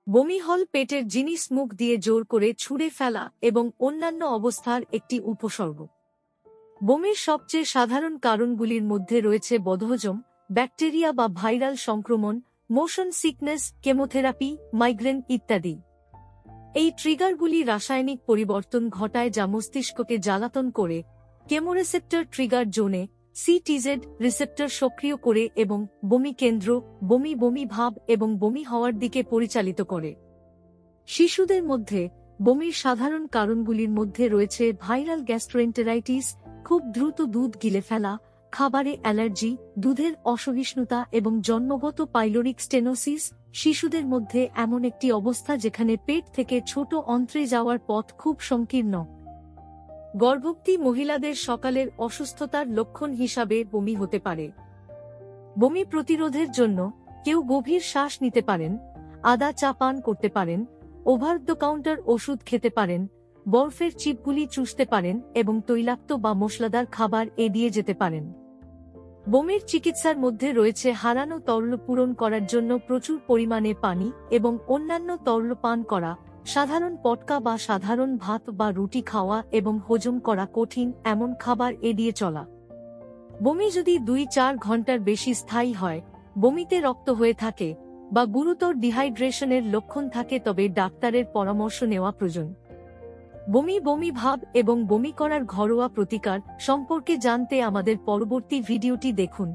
বমি হল পেটের জিনিস মুখ দিয়ে জোর করে ছুঁড়ে ফেলা এবং অন্যান্য অবস্থার একটি উপসর্গ। বমির সবচেয়ে সাধারণ কারণগুলির মধ্যে রয়েছে বদহজম, ব্যাকটেরিয়া বা ভাইরাল সংক্রমণ, মোশন সিকনেস, কেমোথেরাপি, মাইগ্রেন ইত্যাদি। এই ট্রিগারগুলি রাসায়নিক পরিবর্তন ঘটায় যা মস্তিষ্ককে জ্বালাতন করে কেমোরেসেপ্টর ট্রিগার জোনে সিটিজেড রিসেপ্টর সক্রিয় করে এবং বমি কেন্দ্র, বমি বমি ভাব এবং বমি হওয়ার দিকে পরিচালিত করে। শিশুদের মধ্যে বমির সাধারণ কারণগুলির মধ্যে রয়েছে ভাইরাল গ্যাস্ট্রোএন্টেরাইটিস, খুব দ্রুত দুধ গিলে ফেলা, খাবারে অ্যালার্জি, দুধের অসহিষ্ণুতা এবং জন্মগত পাইলোরিক স্টেনোসিস। শিশুদের মধ্যে এমন একটি অবস্থা যেখানে পেট থেকে ছোট অন্ত্রে যাওয়ার পথ খুব সংকীর্ণ। গর্ভবতী মহিলাদের সকালের অসুস্থতার লক্ষণ হিসাবে বমি হতে পারে। বমি প্রতিরোধের জন্য কেউ গভীর শ্বাস নিতে পারেন, আদা চা পান করতে পারেন, ওভার দ্য কাউন্টার ওষুধ খেতে পারেন, বরফের চিপগুলি চুষতে পারেন এবং তৈলাক্ত বা মশলাদার খাবার এড়িয়ে যেতে পারেন। বমির চিকিৎসার মধ্যে রয়েছে হারানো তরল পূরণ করার জন্য প্রচুর পরিমাণে পানি এবং অন্যান্য তরল পান করা, সাধারণ পটকা বা সাধারণ ভাত বা রুটি খাওয়া এবং হজম করা কঠিন এমন খাবার এড়িয়ে চলা। বমি যদি 2-4 ঘন্টার বেশি স্থায়ী হয়, বমিতে রক্ত হয়ে থাকে বা গুরুতর ডিহাইড্রেশনের লক্ষণ থাকে তবে ডাক্তারের পরামর্শ নেওয়া প্রয়োজন। বমি বমি ভাব এবং বমি করার ঘরোয়া প্রতিকার সম্পর্কে জানতে আমাদের পরবর্তী ভিডিওটি দেখুন।